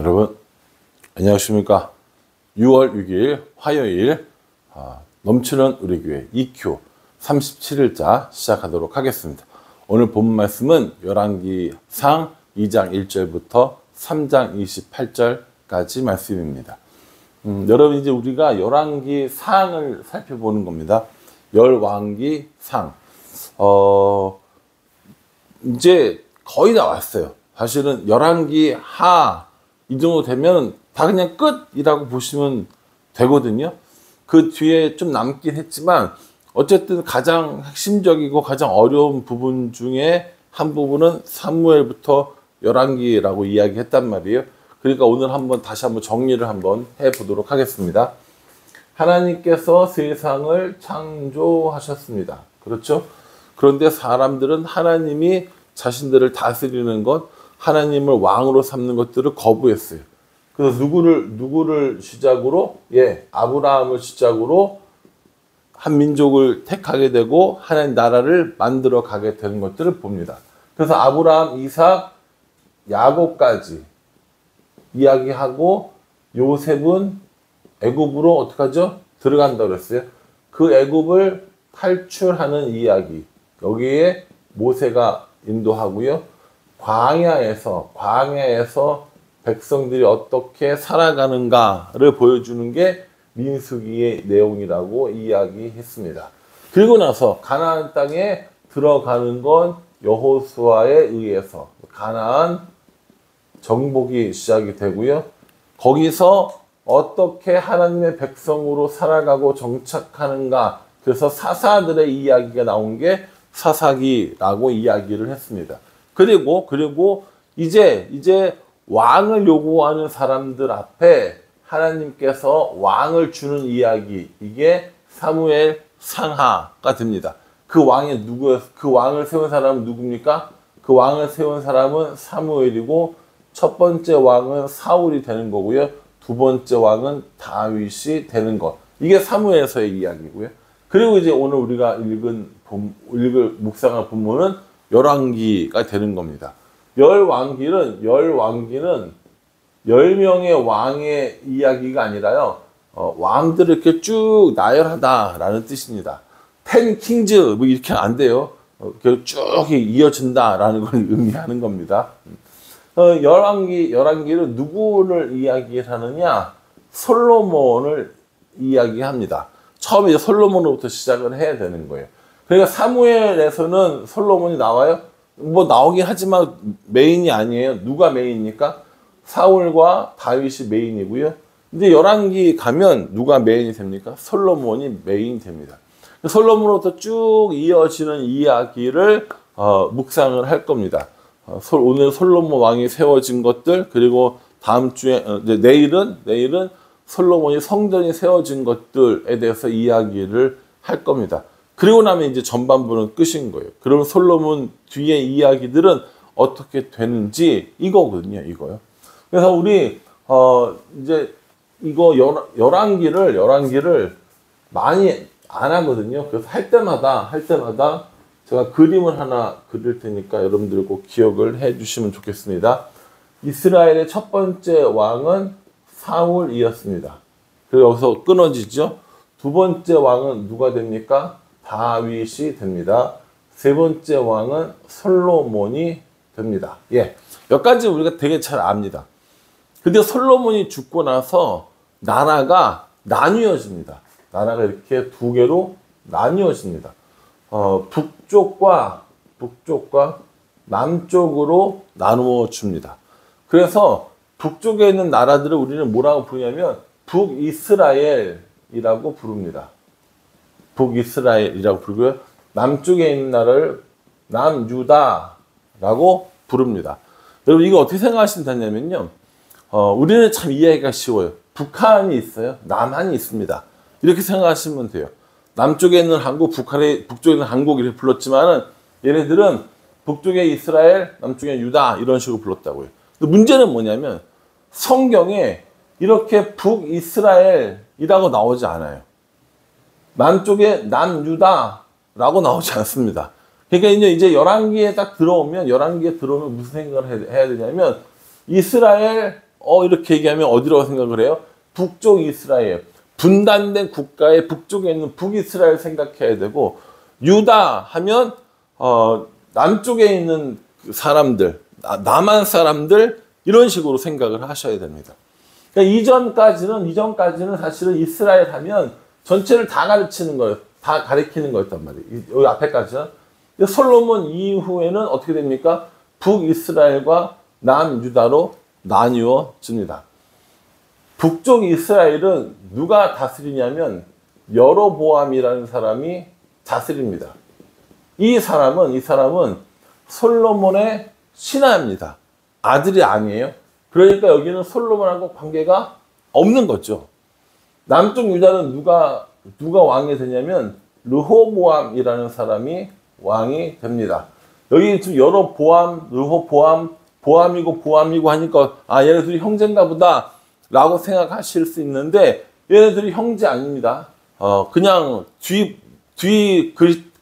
여러분 안녕하십니까. 6월 6일 화요일 넘치는 우리 교회 EQ 37일자 시작하도록 하겠습니다. 오늘 본 말씀은 열왕기상 2장 1절부터 3장 28절까지 말씀입니다. 여러분 이제 우리가 열왕기상을 살펴보는 겁니다. 열왕기상 이제 거의 다 왔어요. 사실은 열왕기하 이 정도 되면 다 그냥 끝이라고 보시면 되거든요. 그 뒤에 좀 남긴 했지만 어쨌든 가장 핵심적이고 가장 어려운 부분 중에 한 부분은 사무엘부터 열왕기라고 이야기했단 말이에요. 그러니까 오늘 다시 한번 정리를 한번 해보도록 하겠습니다. 하나님께서 세상을 창조하셨습니다. 그렇죠? 그런데 사람들은 하나님이 자신들을 다스리는 것, 하나님을 왕으로 삼는 것들을 거부했어요. 그래서 누구를 시작으로? 아브라함을 시작으로 한 민족을 택하게 되고 하나님 나라를 만들어 가게 되는 것들을 봅니다. 그래서 아브라함, 이삭, 야곱까지 이야기하고 요셉은 애굽으로 어떻게 하죠? 들어간다고 그랬어요. 그 애굽을 탈출하는 이야기. 여기에 모세가 인도하고요. 광야에서 백성들이 어떻게 살아가는가를 보여주는 게 민수기의 내용이라고 이야기했습니다. 그리고 나서 가나안 땅에 들어가는 건 여호수아에 의해서 가나안 정복이 시작이 되고요. 거기서 어떻게 하나님의 백성으로 살아가고 정착하는가, 그래서 사사들의 이야기가 나온 게 사사기라고 이야기를 했습니다. 그리고 이제 왕을 요구하는 사람들 앞에 하나님께서 왕을 주는 이야기, 이게 사무엘 상하가 됩니다. 그 왕을 세운 사람은 누굽니까? 그 왕을 세운 사람은 사무엘이고, 첫 번째 왕은 사울이 되는 거고요. 두 번째 왕은 다윗이 되는 것. 이게 사무엘서의 이야기고요. 그리고 이제 오늘 우리가 읽을 묵상할 본문은 열왕기가 되는 겁니다. 열왕기는 10명의 왕의 이야기가 아니라요. 왕들을 이렇게 쭉 나열하다라는 뜻입니다. 10 킹즈 뭐 이렇게 안 돼요. 쭉 이어진다라는 걸 의미하는 겁니다. 열왕기는 누구를 이야기하느냐? 솔로몬을 이야기합니다. 처음에 솔로몬으로부터 시작을 해야 되는 거예요. 그러니까 사무엘에서는 솔로몬이 나와요? 뭐 나오긴 하지만 메인이 아니에요. 누가 메인입니까? 사울과 다윗이 메인이고요. 근데 열왕기 가면 누가 메인이 됩니까? 솔로몬이 메인이 됩니다. 솔로몬으로부터 쭉 이어지는 이야기를 묵상을 할 겁니다. 오늘 솔로몬 왕이 세워진 것들, 그리고 다음 주에 내일은 솔로몬이 성전이 세워진 것들에 대해서 이야기를 할 겁니다. 그리고 나면 이제 전반부는 끝인 거예요. 그러면 솔로몬 뒤에 이야기들은 어떻게 되는지 이거거든요, 이거요. 그래서 우리 이제 이거 열왕기를 많이 안 하거든요. 그래서 할 때마다 제가 그림을 하나 그릴 테니까 여러분들 꼭 기억을 해 주시면 좋겠습니다. 이스라엘의 첫 번째 왕은 사울이었습니다. 그리고 여기서 끊어지죠. 두 번째 왕은 누가 됩니까? 다윗이 됩니다. 세 번째 왕은 솔로몬이 됩니다. 여기까지 우리가 되게 잘 압니다. 근데 솔로몬이 죽고 나서 나라가 나뉘어집니다. 나라가 이렇게 두 개로 나뉘어집니다. 북쪽과 남쪽으로 나누어 줍니다. 그래서 북쪽에 있는 나라들을 우리는 뭐라고 부르냐면 북이스라엘이라고 부릅니다. 북이스라엘이라고 부르고요. 남쪽에 있는 나라를 남유다라고 부릅니다. 여러분 이거 어떻게 생각하시면 되냐면요. 우리는 참 이해하기가 쉬워요. 북한이 있어요. 남한이 있습니다. 이렇게 생각하시면 돼요. 남쪽에 있는 한국, 북쪽에 있는 한국 이렇게 불렀지만은 얘네들은 북쪽에 이스라엘, 남쪽에 유다 이런 식으로 불렀다고요. 근데 문제는 뭐냐면 성경에 이렇게 북이스라엘이라고 나오지 않아요. 남쪽에 남유다라고 나오지 않습니다. 그러니까 이제 열왕기에 들어오면 무슨 생각을 해야 되냐면 이스라엘 이렇게 얘기하면 어디라고 생각을 해요? 북쪽 이스라엘. 분단된 국가의 북쪽에 있는 북이스라엘 생각해야 되고, 유다 하면 남쪽에 있는 사람들, 남한 사람들, 이런 식으로 생각을 하셔야 됩니다. 그러니까 이전까지는 사실은 이스라엘 하면 전체를 다 가르치는 거예요. 다 가리키는 거였단 말이에요. 여기 앞에까지는. 솔로몬 이후에는 어떻게 됩니까? 북이스라엘과 남유다로 나뉘어집니다. 북쪽 이스라엘은 누가 다스리냐면 여로보암이라는 사람이 다스립니다. 이 사람은 솔로몬의 신하입니다. 아들이 아니에요. 그러니까 여기는 솔로몬하고 관계가 없는 거죠. 남쪽 유다는 누가 왕이 되냐면 르호보암이라는 사람이 왕이 됩니다. 여기 지금 여로보암, 르호보암, 보암이고 하니까 얘네들이 형제인가 보다 라고 생각하실 수 있는데, 얘네들이 형제 아닙니다. 그냥 뒤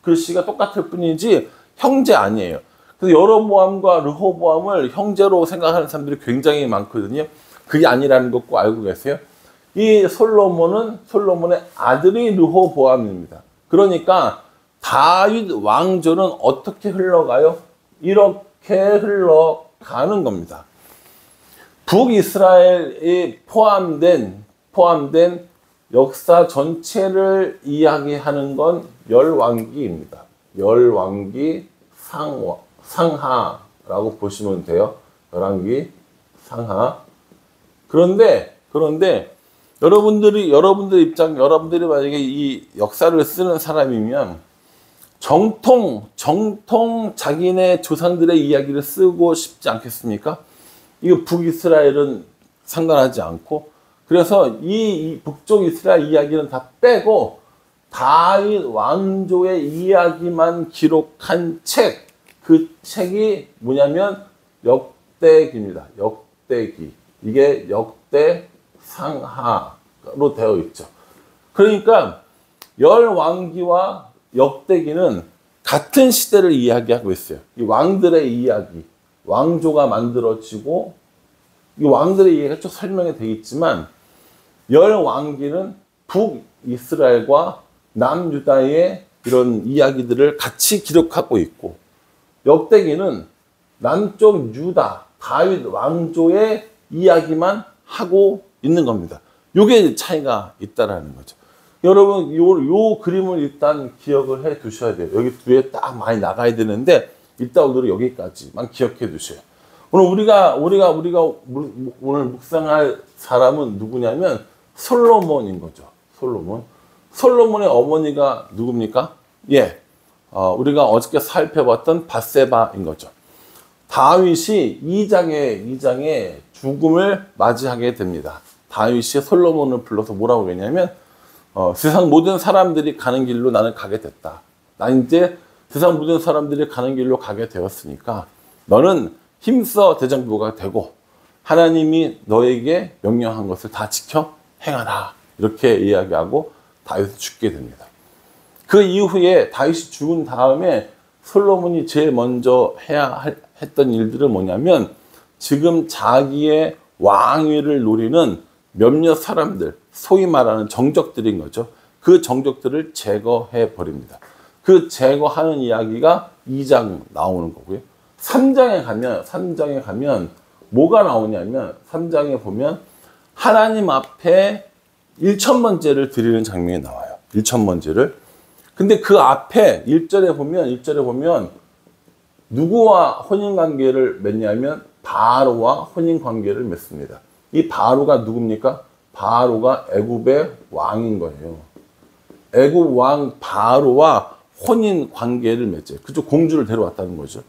글씨가 똑같을 뿐이지 형제 아니에요. 그래서 여로보암과 르호보암을 형제로 생각하는 사람들이 굉장히 많거든요. 그게 아니라는 거 꼭 알고 계세요. 이 솔로몬의 아들이 르호보암입니다. 그러니까 다윗 왕조는 어떻게 흘러가요? 이렇게 흘러가는 겁니다. 북이스라엘이 포함된 역사 전체를 이야기하는 건 열왕기입니다. 열왕기 상하라고 보시면 돼요. 열왕기 상하. 그런데 여러분들이 만약에 이 역사를 쓰는 사람이면 정통 자기네 조상들의 이야기를 쓰고 싶지 않겠습니까? 이거 북이스라엘은 상관하지 않고, 그래서 이 북쪽 이스라엘 이야기는 다 빼고 다윗 왕조의 이야기만 기록한 책, 그 책이 뭐냐면 역대기입니다. 역대기. 이게 역대상하로 되어 있죠. 그러니까 열왕기와 역대기는 같은 시대를 이야기하고 있어요. 이 왕들의 이야기, 왕조가 만들어지고, 이 왕들의 이야기가 쭉 설명이 되어 있지만, 열왕기는 북이스라엘과 남유다의 이런 이야기들을 같이 기록하고 있고, 역대기는 남쪽 유다, 다윗 왕조의 이야기만 하고 있는 겁니다. 요게 차이가 있다라는 거죠. 여러분, 요 그림을 일단 기억을 해 두셔야 돼요. 여기 뒤에 딱 많이 나가야 되는데, 일단 오늘은 여기까지만 기억해 두세요. 오늘 우리가 오늘 묵상할 사람은 누구냐면 솔로몬인 거죠. 솔로몬의 어머니가 누굽니까? 우리가 어저께 살펴봤던 밧세바인 거죠. 다윗이 2장에 죽음을 맞이하게 됩니다. 다윗이 솔로몬을 불러서 뭐라고 했냐면, 세상 모든 사람들이 가는 길로 나는 가게 됐다. 난 이제 세상 모든 사람들이 가는 길로 가게 되었으니까 너는 힘써 대장부가 되고 하나님이 너에게 명령한 것을 다 지켜 행하라. 이렇게 이야기하고 다윗이 죽게 됩니다. 그 이후에 다윗이 죽은 다음에 솔로몬이 제일 먼저 해야 했던 일들은 뭐냐면, 지금 자기의 왕위를 노리는 몇몇 사람들, 소위 말하는 정적들인 거죠. 그 정적들을 제거해 버립니다. 그 제거하는 이야기가 2장 나오는 거고요. 3장에 가면 뭐가 나오냐면, 3장에 보면 하나님 앞에 1천번제를 드리는 장면이 나와요. 1천번제를. 근데 그 앞에 1절에 보면 누구와 혼인관계를 맺냐면 바로와 혼인관계를 맺습니다. 이 바로가 누굽니까? 바로가 애굽의 왕인 거예요. 애굽 왕 바로와 혼인관계를 맺어요. 그쪽 공주를 데려왔다는 거죠.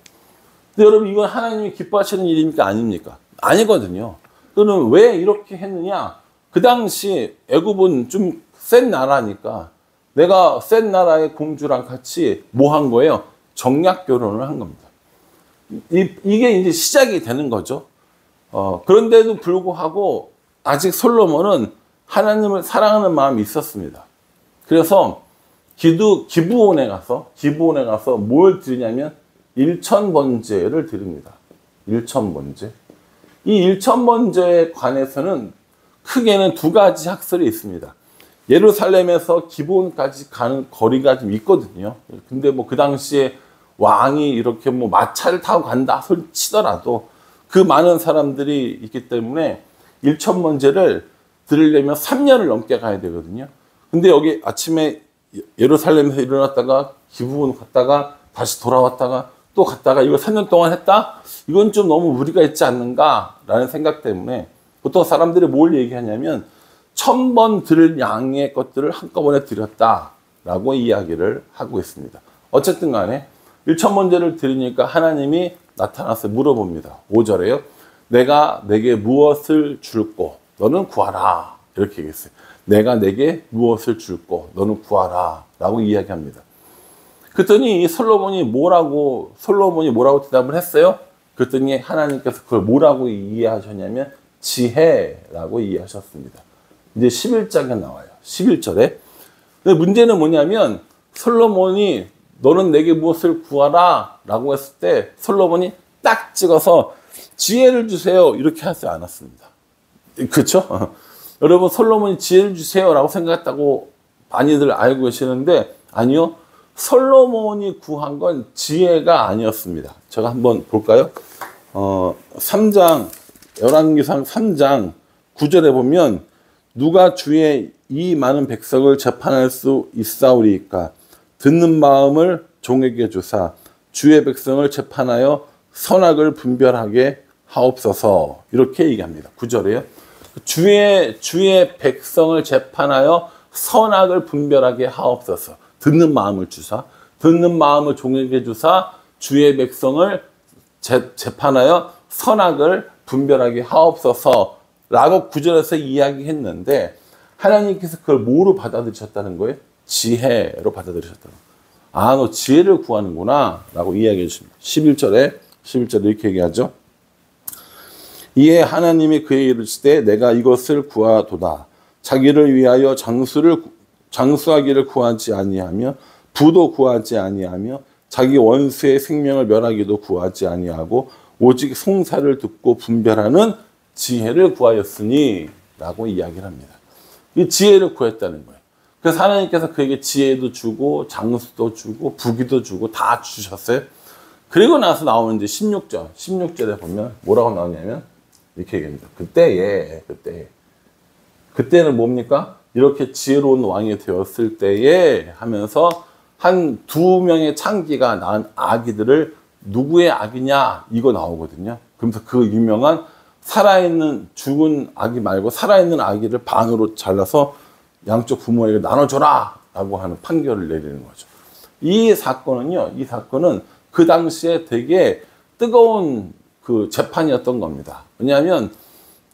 근데 여러분, 이건 하나님이 기뻐하시는 일입니까? 아닙니까? 아니거든요. 그는 왜 이렇게 했느냐? 그 당시 애굽은 좀 센 나라니까 내가 센 나라의 공주랑 같이 뭐 한 거예요? 정략 결혼을 한 겁니다. 이게 이제 시작이 되는 거죠. 그런데도 불구하고 아직 솔로몬은 하나님을 사랑하는 마음이 있었습니다. 그래서 기브온에 가서 뭘 드리냐면 1,000번제를 드립니다. 1,000번제. 이 일천번제에 관해서는 크게는 두 가지 학설이 있습니다. 예루살렘에서 기브온까지 가는 거리가 좀 있거든요. 근데 뭐 그 당시에 왕이 이렇게 뭐 마차를 타고 간다 소리 치더라도 그 많은 사람들이 있기 때문에 일천번제를 들으려면 3년을 넘게 가야 되거든요. 근데 여기 아침에 예루살렘에서 일어났다가 기브온 갔다가 다시 돌아왔다가 또 갔다가 이걸 3년 동안 했다? 이건 좀 너무 무리가 있지 않는가라는 생각 때문에 보통 사람들이 뭘 얘기하냐면 1000번 들을 양의 것들을 한꺼번에 드렸다라고 이야기를 하고 있습니다. 어쨌든 간에 1000번제를 드리니까 하나님이 나타나서 물어봅니다. 5절에요. 내가 내게 무엇을 줄꼬 너는 구하라. 이렇게 얘기했어요. 내가 내게 무엇을 줄꼬 너는 구하라 라고 이야기합니다. 그랬더니 솔로몬이 뭐라고 대답을 했어요? 그랬더니 하나님께서 그걸 뭐라고 이해하셨냐면 지혜라고 이해하셨습니다. 이제 11장에 나와요. 11절에. 근데 문제는 뭐냐면 솔로몬이 너는 내게 무엇을 구하라 라고 했을 때 솔로몬이 딱 찍어서 지혜를 주세요 이렇게 하지 않았습니다. 그렇죠? 여러분 솔로몬이 지혜를 주세요 라고 생각했다고 많이들 알고 계시는데 아니요. 솔로몬이 구한 건 지혜가 아니었습니다. 제가 한번 볼까요? 3장 열왕기상 3장 9절에 보면 누가 주의 이 많은 백성을 재판할 수 있사오리이까 듣는 마음을 종에게 주사 주의 백성을 재판하여 선악을 분별하게 하옵소서 이렇게 얘기합니다. 9절에요. 주의 백성을 재판하여 선악을 분별하게 하옵소서. 듣는 마음을 주사 듣는 마음을 종에게 주사 주의 백성을 재판하여 선악을 분별하게 하옵소서 라고 9절에서 이야기했는데 하나님께서 그걸 뭐로 받아들이셨다는 거예요? 지혜로 받아들이셨다는 거예요. 아, 너 지혜를 구하는구나 라고 이야기해 주십니다. 11절에 이렇게 얘기하죠. 이에 하나님이 그에게 이르시되 내가 이것을 구하도다. 자기를 위하여 장수하기를 구하지 아니하며 부도 구하지 아니하며 자기 원수의 생명을 멸하기도 구하지 아니하고 오직 송사를 듣고 분별하는 지혜를 구하였으니 라고 이야기를 합니다. 이 지혜를 구했다는 거예요. 그래서 하나님께서 그에게 지혜도 주고 장수도 주고 부귀도 주고 다 주셨어요. 그리고 나서 나오는 이제 16절에 보면 뭐라고 나오냐면 이렇게 얘기합니다. 그때는 뭡니까? 이렇게 지혜로운 왕이 되었을 때에 하면서 한 2명의 창기가 낳은 아기들을 누구의 아기냐 이거 나오거든요. 그러면서 그 유명한 죽은 아기 말고 살아있는 아기를 반으로 잘라서 양쪽 부모에게 나눠줘라 라고 하는 판결을 내리는 거죠. 이 사건은 그 당시에 되게 뜨거운 그 재판이었던 겁니다. 왜냐하면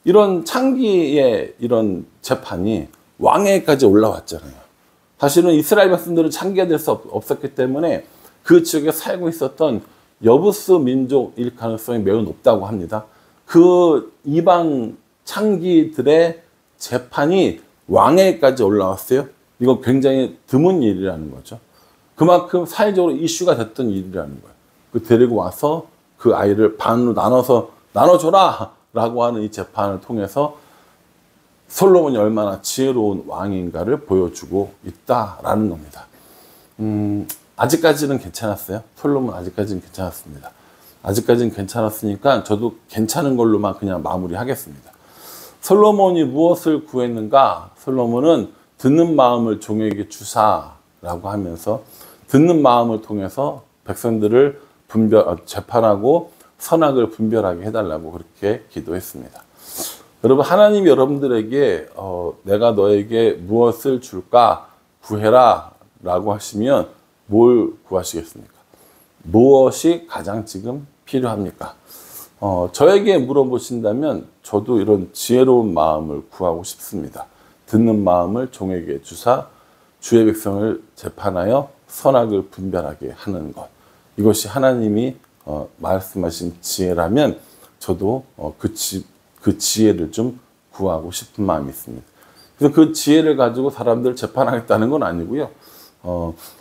이런 창기의 이런 재판이 왕에까지 올라왔잖아요. 사실은 이스라엘 백성들은 창기가 될 수 없었기 때문에 그 지역에 살고 있었던 여부스 민족일 가능성이 매우 높다고 합니다. 그 이방 창기들의 재판이 왕에까지 올라왔어요. 이거 굉장히 드문 일이라는 거죠. 그만큼 사회적으로 이슈가 됐던 일이라는 거예요. 그 데리고 와서 그 아이를 반으로 나눠서 나눠줘라 라고 하는 이 재판을 통해서 솔로몬이 얼마나 지혜로운 왕인가를 보여주고 있다라는 겁니다. 아직까지는 괜찮았어요. 솔로몬 아직까지는 괜찮았습니다. 아직까지는 괜찮았으니까 저도 괜찮은 걸로만 그냥 마무리하겠습니다. 솔로몬이 무엇을 구했는가? 솔로몬은 듣는 마음을 종에게 주사라고 하면서 듣는 마음을 통해서 백성들을 재판하고 선악을 분별하게 해달라고 그렇게 기도했습니다. 여러분, 하나님이 여러분들에게 내가 너에게 무엇을 줄까 구해라 라고 하시면 뭘 구하시겠습니까? 무엇이 가장 지금 필요합니까? 저에게 물어보신다면 저도 이런 지혜로운 마음을 구하고 싶습니다. 듣는 마음을 종에게 주사 주의 백성을 재판하여 선악을 분별하게 하는 것. 이것이 하나님이 말씀하신 지혜라면 저도 그 지혜를 좀 구하고 싶은 마음이 있습니다. 그래서 그 지혜를 가지고 사람들을 재판하겠다는 건 아니고요.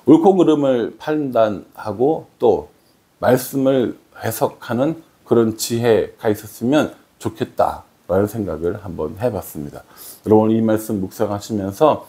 옳고 그름을 판단하고 또 말씀을 해석하는 그런 지혜가 있었으면 좋겠다라는 생각을 한번 해봤습니다. 여러분 이 말씀 묵상하시면서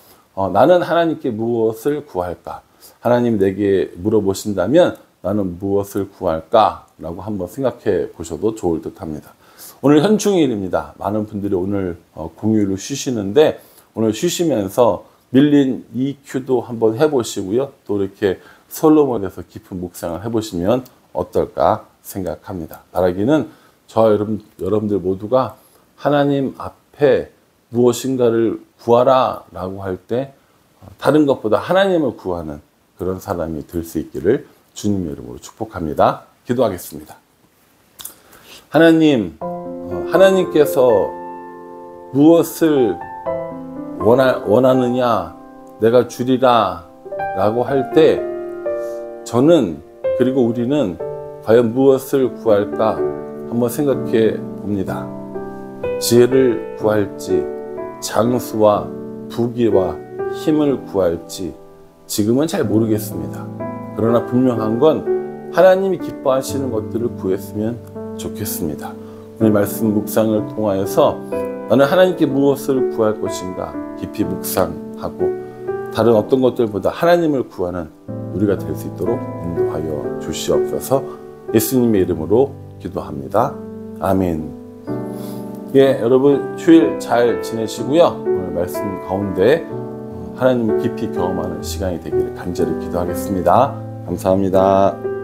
나는 하나님께 무엇을 구할까? 하나님 내게 물어보신다면 나는 무엇을 구할까? 라고 한번 생각해 보셔도 좋을 듯 합니다. 오늘 현충일입니다. 많은 분들이 오늘 공휴일을 쉬시는데 오늘 쉬시면서 밀린 EQ도 한번 해보시고요. 또 이렇게 솔로몬에서 깊은 묵상을 해보시면 어떨까 생각합니다. 바라기는 저와 여러분들 모두가 하나님 앞에 무엇인가를 구하라 라고 할 때 다른 것보다 하나님을 구하는 그런 사람이 될 수 있기를 주님의 이름으로 축복합니다. 기도하겠습니다. 하나님, 하나님께서 무엇을 원하느냐 내가 주리라 라고 할 때 저는 그리고 우리는 과연 무엇을 구할까 한번 생각해 봅니다. 지혜를 구할지 장수와 부귀와 힘을 구할지 지금은 잘 모르겠습니다. 그러나 분명한 건 하나님이 기뻐하시는 것들을 구했으면 좋겠습니다. 오늘 말씀 묵상을 통하여서 나는 하나님께 무엇을 구할 것인가 깊이 묵상하고 다른 어떤 것들보다 하나님을 구하는 우리가 될 수 있도록 인도하여 주시옵소서. 예수님의 이름으로 기도합니다. 아멘. 예, 여러분 휴일 잘 지내시고요. 오늘 말씀 가운데 하나님을 깊이 경험하는 시간이 되기를 간절히 기도하겠습니다. 감사합니다.